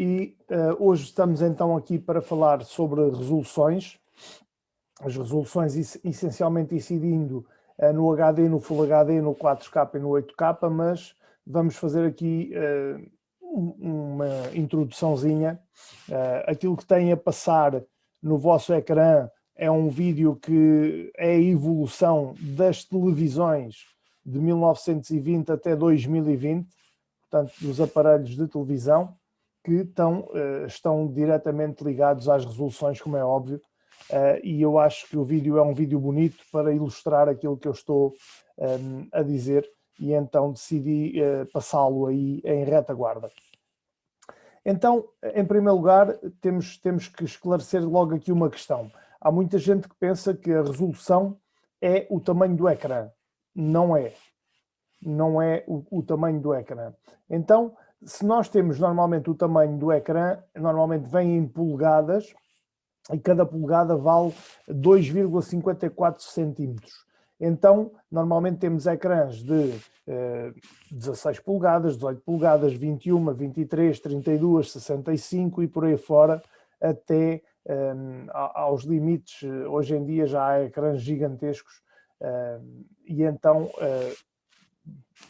e hoje estamos então aqui para falar sobre resoluções. As resoluções essencialmente incidindo no HD, no Full HD, no 4K e no 8K, mas vamos fazer aqui uma introduçãozinha. Aquilo que tem a passar no vosso ecrã é um vídeo que é a evolução das televisões de 1920 até 2020, portanto, dos aparelhos de televisão que estão diretamente ligados às resoluções, como é óbvio, e eu acho que o vídeo é um vídeo bonito para ilustrar aquilo que eu estou a dizer, e então decidi passá-lo aí em retaguarda. Então, em primeiro lugar, temos que esclarecer logo aqui uma questão. Há muita gente que pensa que a resolução é o tamanho do ecrã. Não é. Não é o tamanho do ecrã. Então, se nós temos normalmente o tamanho do ecrã, normalmente vem em polegadas, e cada polegada vale 2,54 centímetros. Então, normalmente temos ecrãs de 16 polegadas, 18 polegadas, 21, 23, 32, 65 e por aí fora, até aos limites. Hoje em dia já há ecrãs gigantescos e então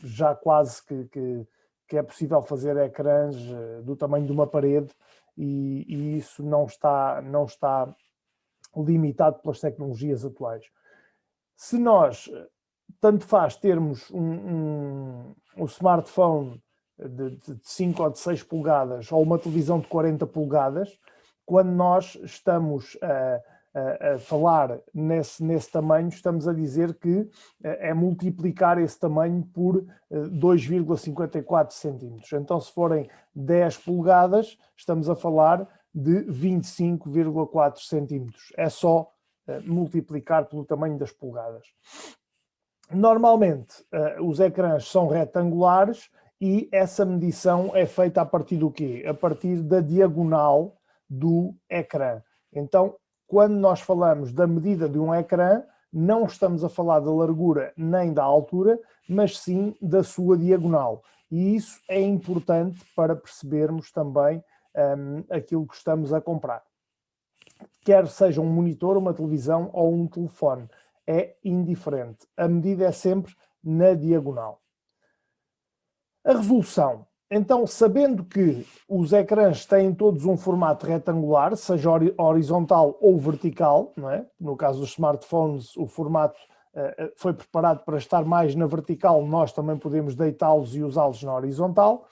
já quase que é possível fazer ecrãs do tamanho de uma parede, e isso não está limitado pelas tecnologias atuais. Se nós, tanto faz termos um smartphone de 5 ou de 6 polegadas ou uma televisão de 40 polegadas, quando nós estamos a falar nesse tamanho, estamos a dizer que é multiplicar esse tamanho por 2,54 centímetros. Então, se forem 10 polegadas, estamos a falar de 25,4 centímetros. É só multiplicar pelo tamanho das polegadas. Normalmente, os ecrãs são retangulares e essa medição é feita a partir do quê? A partir da diagonal do ecrã. Então, quando nós falamos da medida de um ecrã, não estamos a falar da largura nem da altura, mas sim da sua diagonal. E isso é importante para percebermos também aquilo que estamos a comprar. Quer seja um monitor, uma televisão ou um telefone, é indiferente. A medida é sempre na diagonal. A resolução. Então, sabendo que os ecrãs têm todos um formato retangular, seja horizontal ou vertical, não é? No caso dos smartphones, o formato foi preparado para estar mais na vertical, nós também podemos deitá-los e usá-los na horizontal.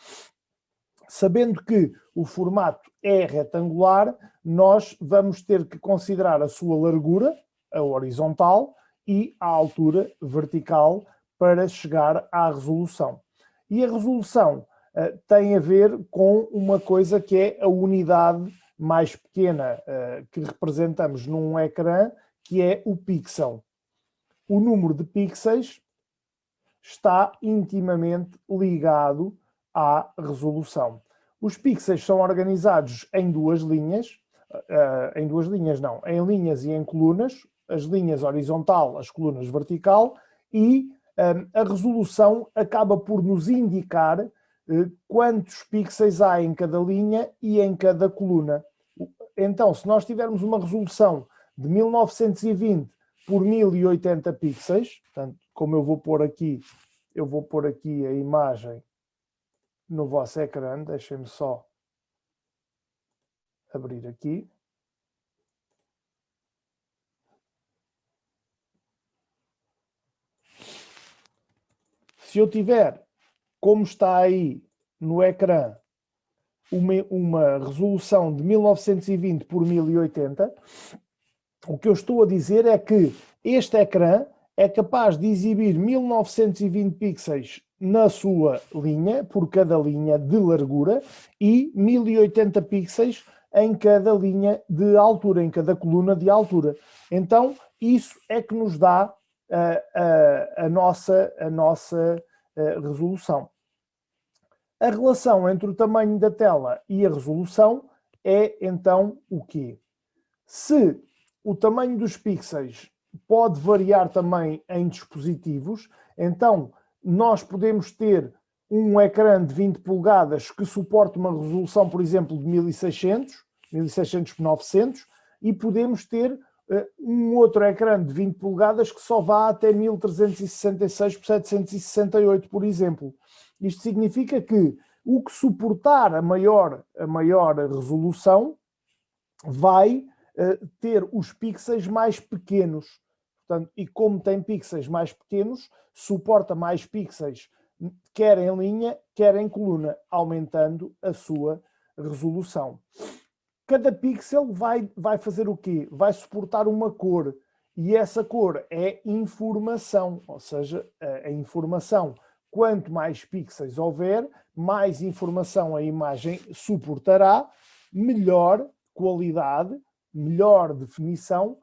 Sabendo que o formato é retangular, nós vamos ter que considerar a sua largura, a horizontal, e a altura vertical para chegar à resolução. E a resolução tem a ver com uma coisa que é a unidade mais pequena que representamos num ecrã, que é o pixel. O número de pixels está intimamente ligado à resolução. Os pixels são organizados em duas linhas, em linhas e em colunas, as linhas horizontal, as colunas vertical, e a resolução acaba por nos indicar quantos pixels há em cada linha e em cada coluna. Então, se nós tivermos uma resolução de 1920 por 1080 pixels, portanto, como eu vou pôr aqui a imagem no vosso ecrã, deixem-me só abrir aqui. Se eu tiver, como está aí no ecrã, uma resolução de 1920 por 1080, o que eu estou a dizer é que este ecrã é capaz de exibir 1920 pixels na sua linha, por cada linha de largura, e 1080 pixels em cada linha de altura, em cada coluna de altura. Então, isso é que nos dá a nossa resolução. A relação entre o tamanho da tela e a resolução é, então, o quê? Se o tamanho dos pixels pode variar também em dispositivos, então nós podemos ter um ecrã de 20 polegadas que suporte uma resolução, por exemplo, de 1600 por 900, e podemos ter um outro ecrã de 20 polegadas que só vá até 1366 por 768, por exemplo. Isto significa que o que suportar a maior resolução vai ter os pixels mais pequenos. Portanto, e como tem pixels mais pequenos, suporta mais pixels, quer em linha, quer em coluna, aumentando a sua resolução. Cada pixel vai fazer o quê? Vai suportar uma cor. E essa cor é informação, ou seja, a informação. Quanto mais pixels houver, mais informação a imagem suportará, melhor qualidade, melhor definição,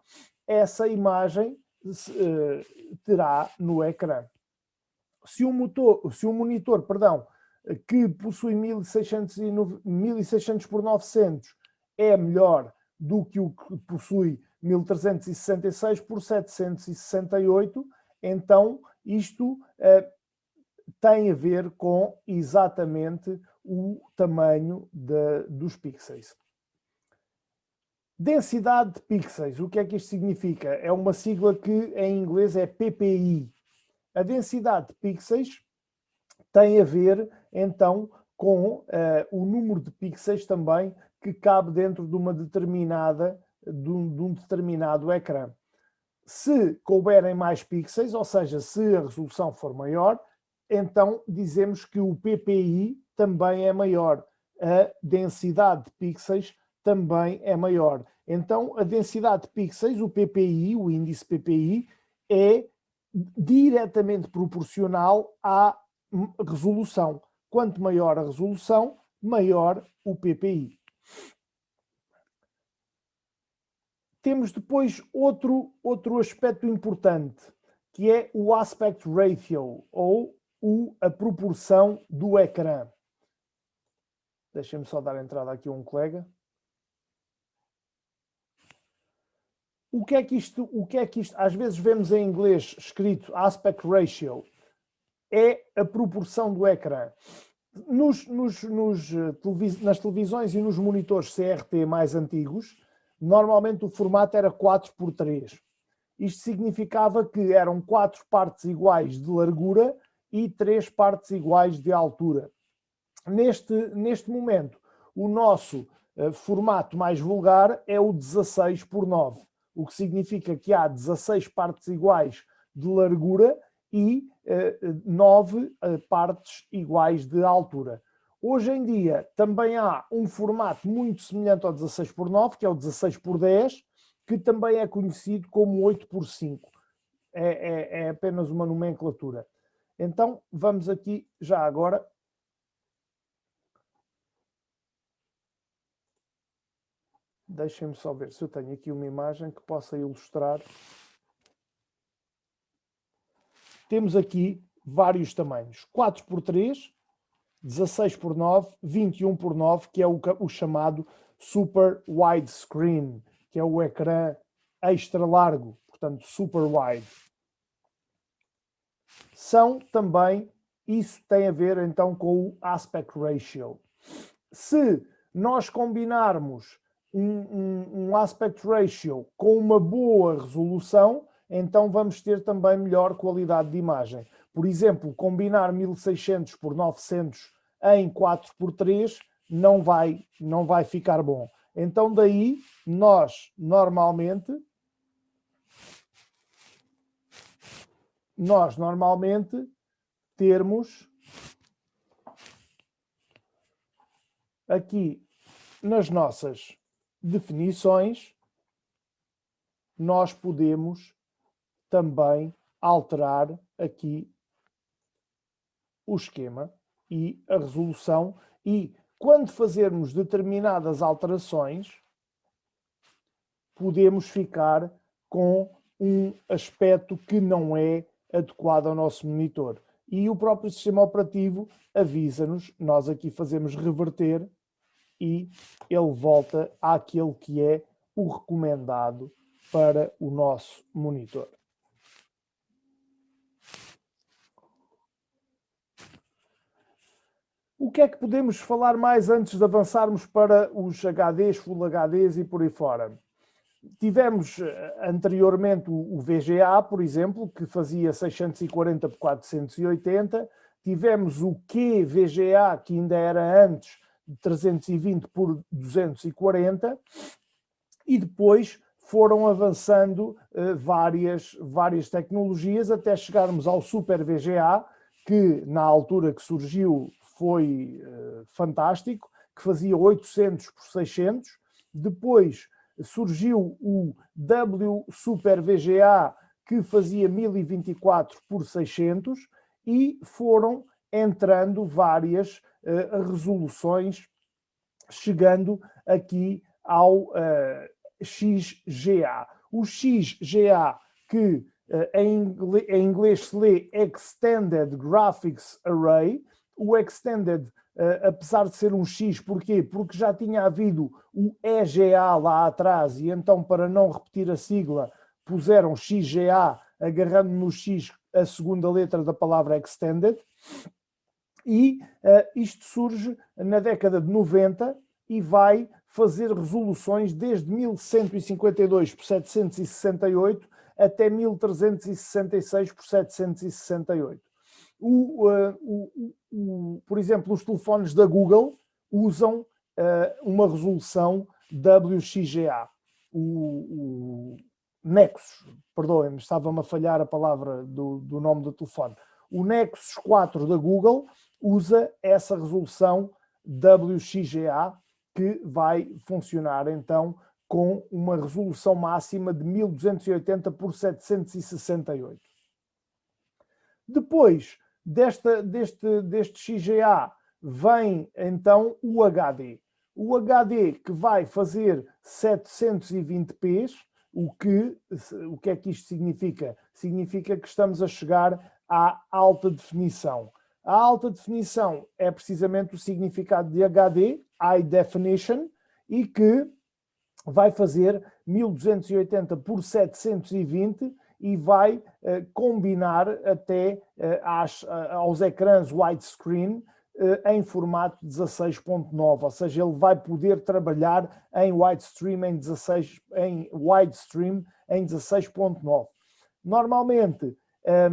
essa imagem terá no ecrã. Se o monitor, que possui 1600 por 900 é melhor do que o que possui 1366 por 768, então isto tem a ver com exatamente o tamanho dos pixels. Densidade de pixels, o que é que isto significa? É uma sigla que em inglês é PPI. A densidade de pixels tem a ver, então, com o número de pixels também que cabe dentro de um determinado ecrã. Se couberem mais pixels, ou seja, se a resolução for maior, então dizemos que o PPI também é maior. A densidade de pixels também é maior. Então, a densidade de pixels, o PPI, o índice PPI, é diretamente proporcional à resolução. Quanto maior a resolução, maior o PPI. Temos depois outro aspecto importante, que é o aspect ratio, ou a proporção do ecrã. Deixem-me só dar entrada aqui a um colega. O que é que isto, às vezes vemos em inglês escrito aspect ratio, é a proporção do ecrã. Nas televisões e nos monitores CRT mais antigos, normalmente o formato era 4:3. Isto significava que eram 4 partes iguais de largura e 3 partes iguais de altura. Neste momento, o nosso formato mais vulgar é o 16:9, o que significa que há 16 partes iguais de largura e 9 partes iguais de altura. Hoje em dia também há um formato muito semelhante ao 16:9, que é o 16:10, que também é conhecido como 8:5. É apenas uma nomenclatura. Então vamos aqui já agora. Deixem-me só ver se eu tenho aqui uma imagem que possa ilustrar. Temos aqui vários tamanhos. 4:3, 16:9, 21:9, que é o chamado Super Widescreen, que é o ecrã extra largo, portanto Super Wide. São também, isso tem a ver então com o Aspect Ratio. Se nós combinarmos um aspect ratio com uma boa resolução, então vamos ter também melhor qualidade de imagem. Por exemplo, combinar 1600 por 900 em 4:3 não vai ficar bom. Então daí nós normalmente termos aqui nas nossas definições, nós podemos também alterar aqui o esquema e a resolução, e quando fazermos determinadas alterações, podemos ficar com um aspecto que não é adequado ao nosso monitor. E o próprio sistema operativo avisa-nos, nós aqui fazemos reverter e ele volta àquele que é o recomendado para o nosso monitor. O que é que podemos falar mais antes de avançarmos para os HDs, Full HDs e por aí fora? Tivemos anteriormente o VGA, por exemplo, que fazia 640 por 480. Tivemos o QVGA, que ainda era antes de 320 por 240. E depois foram avançando várias tecnologias até chegarmos ao Super VGA, que na altura que surgiu foi fantástico, que fazia 800 por 600. Depois surgiu o W Super VGA, que fazia 1024 por 600, e foram entrando várias resoluções, chegando aqui ao XGA. O XGA, que em inglês se lê Extended Graphics Array. O Extended, apesar de ser um X, porquê? Porque já tinha havido o EGA lá atrás, e então, para não repetir a sigla, puseram XGA, agarrando no X a segunda letra da palavra Extended. E isto surge na década de 90 e vai fazer resoluções desde 1152 por 768 até 1366 por 768. Por exemplo, os telefones da Google usam uma resolução WXGA. O Nexus, perdoem-me, estava-me a falhar a palavra do nome do telefone. O Nexus 4 da Google usa essa resolução WXGA, que vai funcionar então com uma resolução máxima de 1280 por 768. Depois deste XGA vem então o HD. O HD que vai fazer 720p. O que é que isto significa? Significa que estamos a chegar à alta definição. A alta definição é precisamente o significado de HD, High Definition, e que vai fazer 1280 por 720 e vai combinar até aos ecrãs widescreen em formato 16.9, ou seja, ele vai poder trabalhar em widestream em 16.9. Normalmente a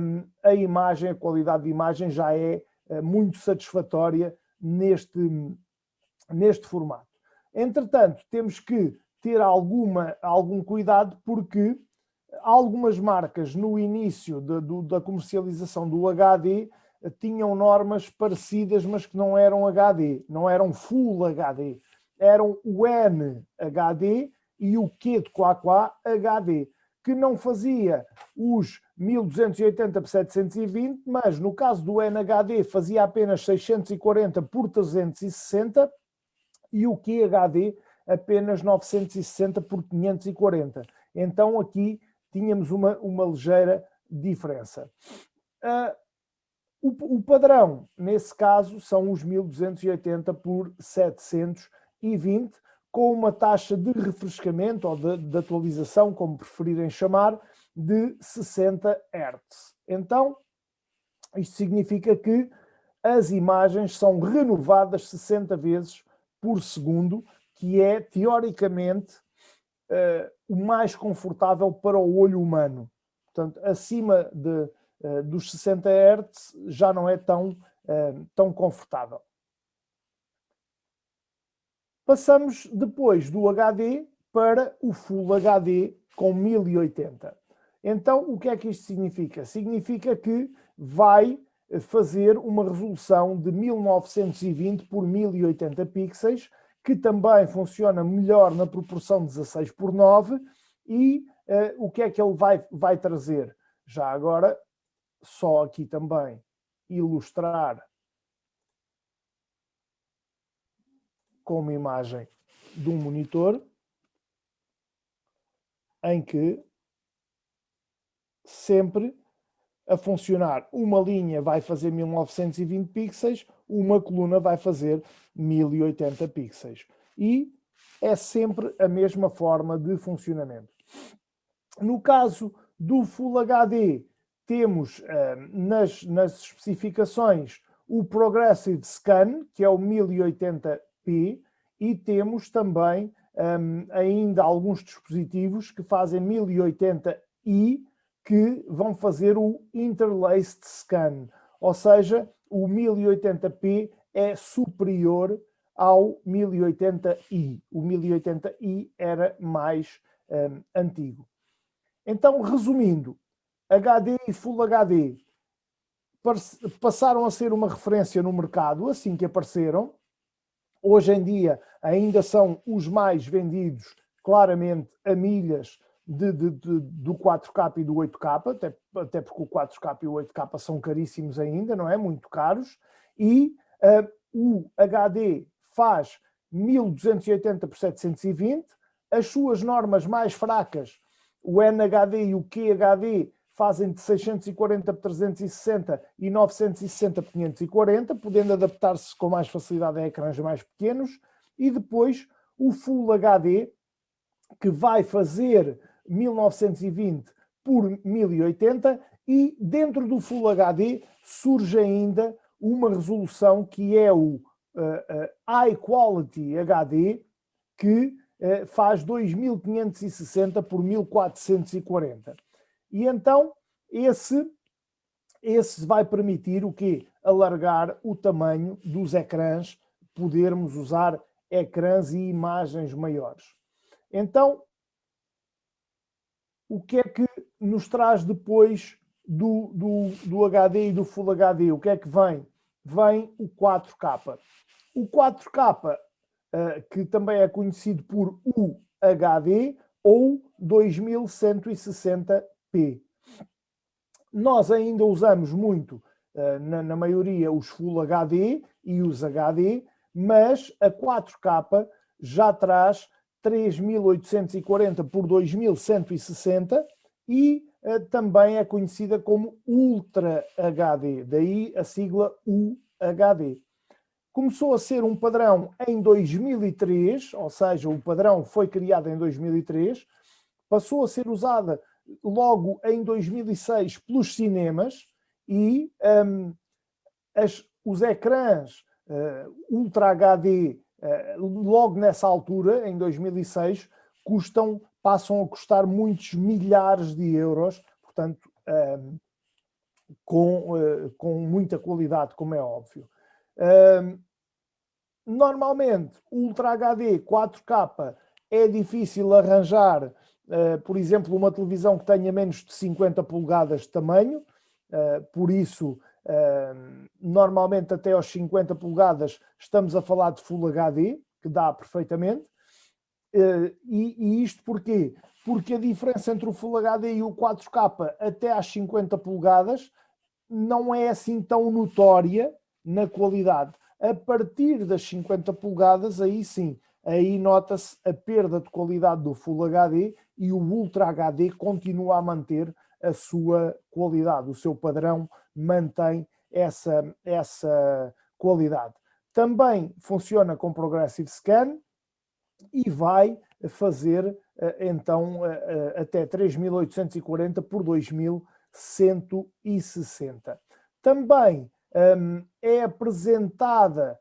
qualidade de imagem já é muito satisfatória neste formato. Entretanto, temos que ter algum cuidado, porque algumas marcas no início da comercialização do HD tinham normas parecidas, mas que não eram HD, não eram Full HD, eram o NHD e o Q de Quá HD, que não fazia os 1280 por 720, mas no caso do NHD fazia apenas 640 por 360 e o QHD apenas 960 por 540. Então aqui tínhamos uma ligeira diferença. O padrão, nesse caso, são os 1280 por 720, com uma taxa de refrescamento ou de atualização, como preferirem chamar, de 60 Hz. Então, isto significa que as imagens são renovadas 60 vezes por segundo, que é, teoricamente, o mais confortável para o olho humano. Portanto, acima dos 60 Hz já não é tão confortável. Passamos depois do HD para o Full HD com 1080. Então, o que é que isto significa? Significa que vai fazer uma resolução de 1920 por 1080 pixels, que também funciona melhor na proporção 16:9, e o que é que ele vai trazer? Já agora, só aqui também ilustrar com uma imagem de um monitor, em que sempre a funcionar, uma linha vai fazer 1920 pixels, uma coluna vai fazer 1080 pixels. E é sempre a mesma forma de funcionamento. No caso do Full HD, temos nas especificações o Progressive Scan, que é o 1080p, e temos também ainda alguns dispositivos que fazem 1080i, que vão fazer o Interlaced Scan, ou seja, o 1080p é superior ao 1080i. O 1080i era mais antigo. Então, resumindo, HD e Full HD passaram a ser uma referência no mercado assim que apareceram. Hoje em dia ainda são os mais vendidos, claramente, a milhas do 4K e do 8K, até porque o 4K e o 8K são caríssimos ainda, não é? Muito caros. E o HD faz 1280 por 720. As suas normas mais fracas, o NHD e o QHD, fazem de 640 por 360 e 960 por 540, podendo adaptar-se com mais facilidade a ecrãs mais pequenos. E depois o Full HD, que vai fazer 1920 por 1080, e dentro do Full HD surge ainda uma resolução que é o High Quality HD, que faz 2560 por 1440. E então esse vai permitir o quê? Alargar o tamanho dos ecrãs, podermos usar ecrãs e imagens maiores. Então, o que é que nos traz depois do HD e do Full HD? O que é que vem? Vem o 4K. O 4K, que também é conhecido por UHD ou 2160p. Nós ainda usamos muito, na maioria, os Full HD e os HD, mas a 4K já traz 3840 por 2160 e também é conhecida como Ultra HD, daí a sigla UHD. Começou a ser um padrão em 2003, ou seja, o padrão foi criado em 2003, passou a ser usada logo em 2006 pelos cinemas e os ecrãs Ultra HD, logo nessa altura, em 2006, passam a custar muitos milhares de euros, portanto, com muita qualidade, como é óbvio. Normalmente, Ultra HD 4K é difícil arranjar, por exemplo, uma televisão que tenha menos de 50 polegadas de tamanho, por isso, normalmente até aos 50 polegadas estamos a falar de Full HD, que dá perfeitamente. E isto porquê? Porque a diferença entre o Full HD e o 4K até às 50 polegadas não é assim tão notória na qualidade. A partir das 50 polegadas, aí sim, aí nota-se a perda de qualidade do Full HD, e o Ultra HD continua a manter a sua qualidade, o seu padrão mantém essa qualidade. Também funciona com Progressive Scan e vai fazer então até 3840 por 2160. Também é apresentada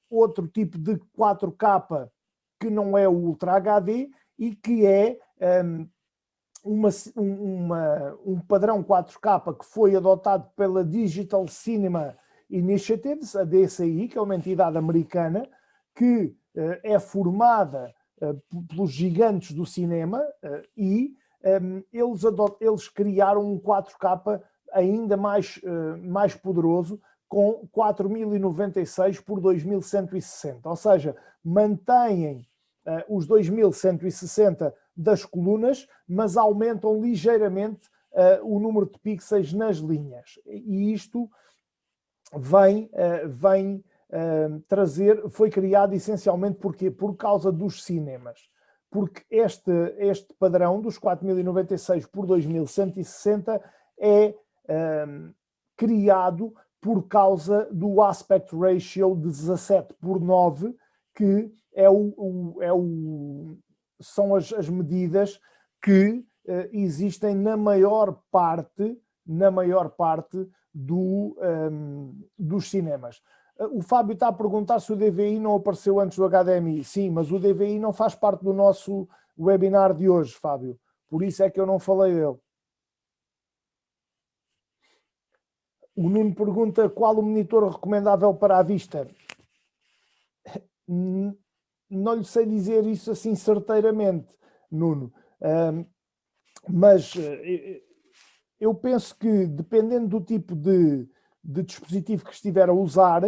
outro tipo de 4K que não é o Ultra HD e que é um padrão 4K que foi adotado pela Digital Cinema Initiatives, a DCI, que é uma entidade americana que é formada pelos gigantes do cinema e eles criaram um 4K ainda mais poderoso, com 4096 por 2160, ou seja, mantêm os 2160 das colunas, mas aumentam ligeiramente o número de pixels nas linhas. E isto vem trazer, foi criado essencialmente por causa dos cinemas. Porque este padrão dos 4096 por 2160 é criado por causa do aspect ratio de 17:9, que são as medidas que existem na maior parte na maior parte dos cinemas. O Fábio está a perguntar se o DVI não apareceu antes do HDMI. Sim, mas o DVI não faz parte do nosso webinar de hoje, Fábio. Por isso é que eu não falei dele. O Nuno pergunta qual o monitor recomendável para a vista. Não lhe sei dizer isso assim certeiramente, Nuno. Mas eu penso que, dependendo do tipo de dispositivo que estiver a usar,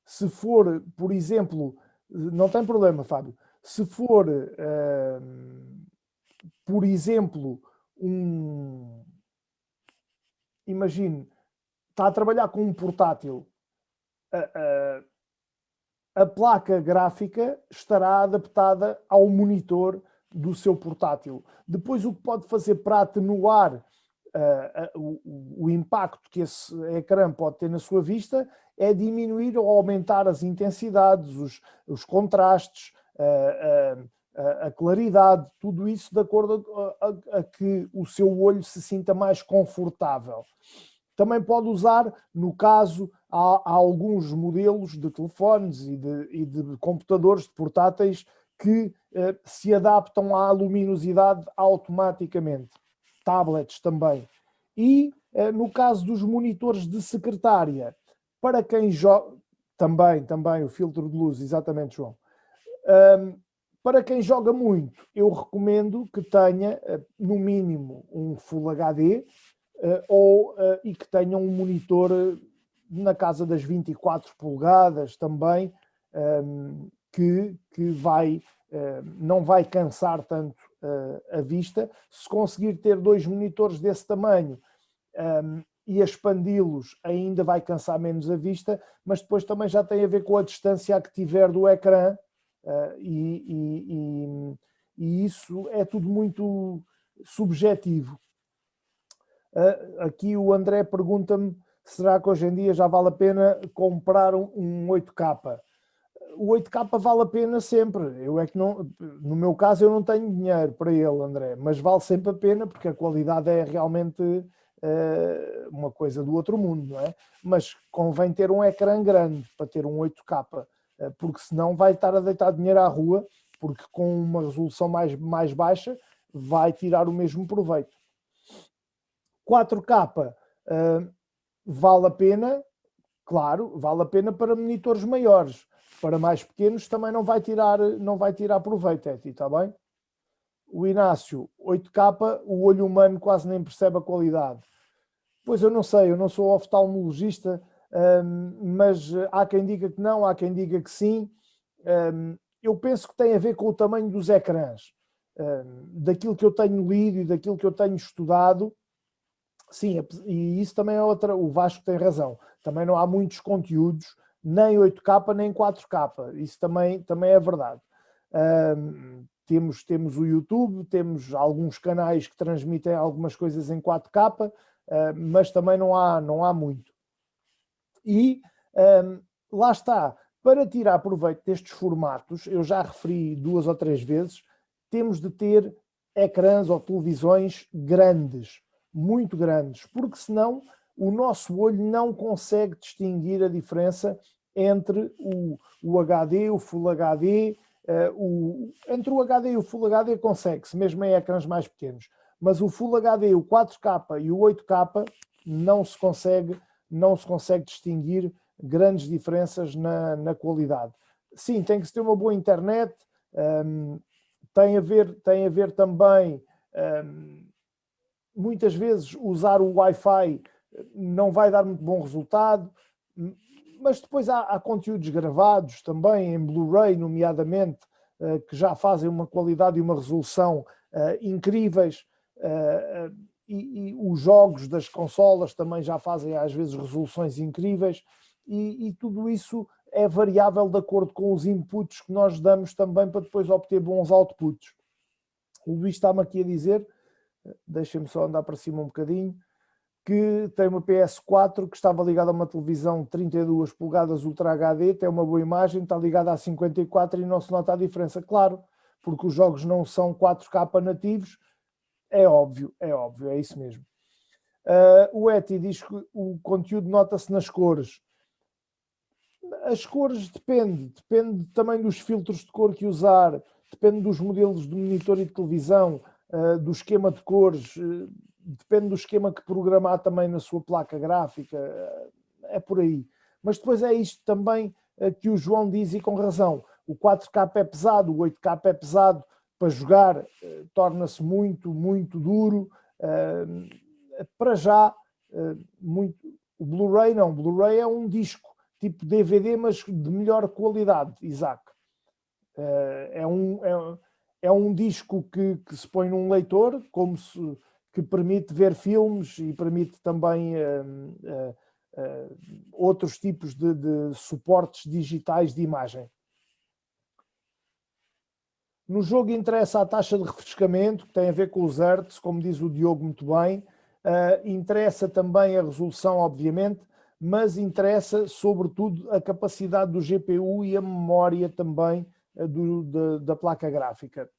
se for, por exemplo, não tem problema, Fábio, se for, por exemplo, imagine, está a trabalhar com um portátil, a placa gráfica estará adaptada ao monitor do seu portátil. Depois, o que pode fazer para atenuar o impacto que esse ecrã pode ter na sua vista é diminuir ou aumentar as intensidades, os contrastes, a claridade, tudo isso de acordo a que o seu olho se sinta mais confortável. Também pode usar, no caso, há alguns modelos de telefones e de computadores, de portáteis, que se adaptam à luminosidade automaticamente. Tablets também. E, no caso dos monitores de secretária, para quem joga... Também, o filtro de luz, exatamente, João. Para quem joga muito, eu recomendo que tenha, no mínimo, um Full HD, e que tenham um monitor na casa das 24 polegadas também, que não vai cansar tanto a vista. Se conseguir ter 2 monitores desse tamanho e a expandi-los, ainda vai cansar menos a vista, mas depois também já tem a ver com a distância que tiver do ecrã, e isso é tudo muito subjetivo. Aqui o André pergunta-me, será que hoje em dia já vale a pena comprar um 8K? O 8K vale a pena sempre. Eu é que não, no meu caso eu não tenho dinheiro para ele, André, mas vale sempre a pena porque a qualidade é realmente uma coisa do outro mundo, não é? Mas convém ter um ecrã grande para ter um 8K, porque senão vai estar a deitar dinheiro à rua, porque com uma resolução mais baixa vai tirar o mesmo proveito. 4K vale a pena, claro, vale a pena para monitores maiores. Para mais pequenos também não vai tirar proveito, está bem? O Inácio, 8K, o olho humano quase nem percebe a qualidade. Pois eu não sei, eu não sou oftalmologista, mas há quem diga que não, há quem diga que sim. Eu penso que tem a ver com o tamanho dos ecrãs. Daquilo que eu tenho lido e daquilo que eu tenho estudado, sim, e isso também é outra, o Vasco tem razão. Também não há muitos conteúdos, nem 8K nem 4K. Isso também é verdade. Temos o YouTube, temos alguns canais que transmitem algumas coisas em 4K, mas também não há muito. E lá está, para tirar proveito destes formatos, eu já referi 2 ou 3 vezes, temos de ter ecrãs ou televisões grandes, muito grandes, porque senão o nosso olho não consegue distinguir a diferença entre o HD, o Full HD, entre o HD e o Full HD consegue-se, mesmo em ecrãs mais pequenos, mas o Full HD, o 4K e o 8K não se consegue distinguir grandes diferenças na qualidade. Sim, tem que se ter uma boa internet, tem a ver também, muitas vezes usar o Wi-Fi não vai dar muito bom resultado, mas depois há conteúdos gravados também, em Blu-ray nomeadamente, que já fazem uma qualidade e uma resolução incríveis, e os jogos das consolas também já fazem às vezes resoluções incríveis, e tudo isso é variável de acordo com os inputs que nós damos também para depois obter bons outputs. O Luís está-me aqui a dizer, deixem-me só andar para cima um bocadinho, que tem uma PS4 que estava ligada a uma televisão 32 polegadas Ultra HD, tem uma boa imagem, está ligada a 54 e não se nota a diferença. Claro, porque os jogos não são 4K nativos, é óbvio, é isso mesmo. O Eti diz que o conteúdo nota-se nas cores. As cores depende também dos filtros de cor que usar, depende dos modelos de monitor e de televisão, do esquema de cores, depende do esquema que programar também na sua placa gráfica, é por aí. Mas depois é isto também que o João diz, e com razão, o 4K é pesado, o 8K é pesado, para jogar torna-se muito, muito duro. Para já, o Blu-ray não, o Blu-ray é um disco tipo DVD, mas de melhor qualidade, Isaac. É um disco que se põe num leitor, que permite ver filmes e permite também outros tipos de suportes digitais de imagem. No jogo interessa a taxa de refrescamento, que tem a ver com os hertz, como diz o Diogo muito bem. Interessa também a resolução, obviamente, mas interessa sobretudo a capacidade do GPU e a memória também da placa gráfica.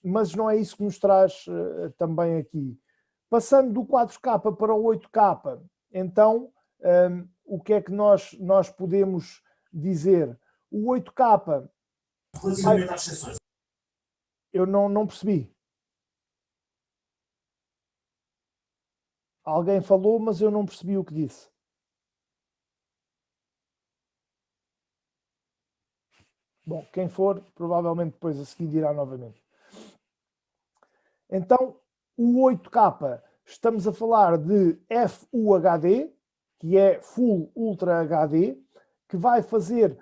Mas não é isso que nos traz também aqui. Passando do 4K para o 8K, então, o que é que nós podemos dizer? O 8K... Relativamente às sessões. Eu não percebi. Alguém falou, mas eu não percebi o que disse. Bom, quem for, provavelmente depois a seguir dirá novamente. Então, o 8K, estamos a falar de FUHD, que é Full Ultra HD, que vai fazer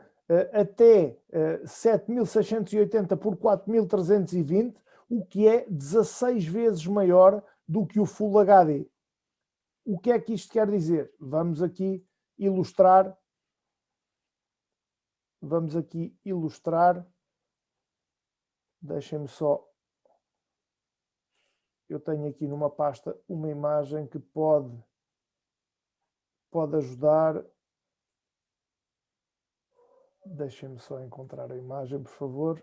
até 7680 por 4320, o que é 16 vezes maior do que o Full HD. O que é que isto quer dizer? Vamos aqui ilustrar. Deixem-me só. Eu tenho aqui numa pasta uma imagem que pode ajudar. Deixem-me só encontrar a imagem, por favor.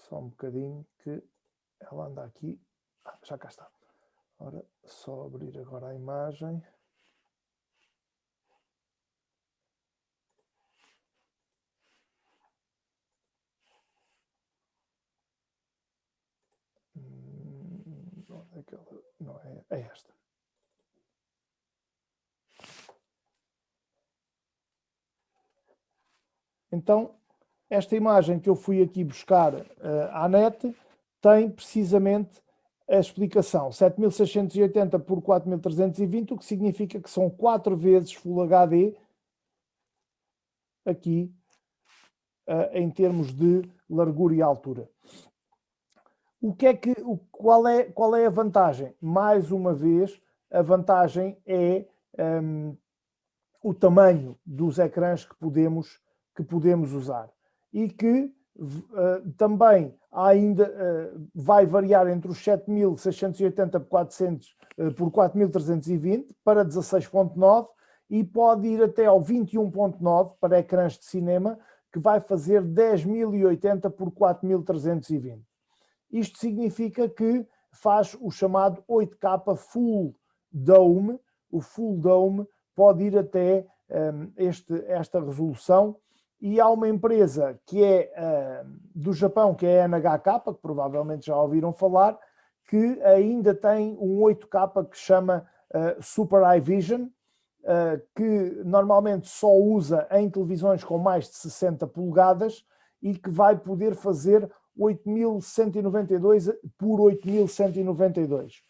Só um bocadinho que ela anda aqui. Já cá está. Ora, só abrir agora a imagem. Não é esta. Então, esta imagem que eu fui aqui buscar à net tem precisamente a explicação. 7680 por 4320, o que significa que são 4 vezes Full HD aqui em termos de largura e altura. Qual é a vantagem? Mais uma vez, a vantagem é o tamanho dos ecrãs que podemos usar. E que também ainda vai variar entre os 7680 por 4320 para 16.9 e pode ir até ao 21.9 para ecrãs de cinema, que vai fazer 10.080 por 4320. Isto significa que faz o chamado 8K Full Dome. O Full Dome pode ir até esta resolução, e há uma empresa que é do Japão, que é a NHK, que provavelmente já ouviram falar, que ainda tem um 8K que se chama Super High Vision, que normalmente só usa em televisões com mais de 60 polegadas e que vai poder fazer 8.192 por 8.192.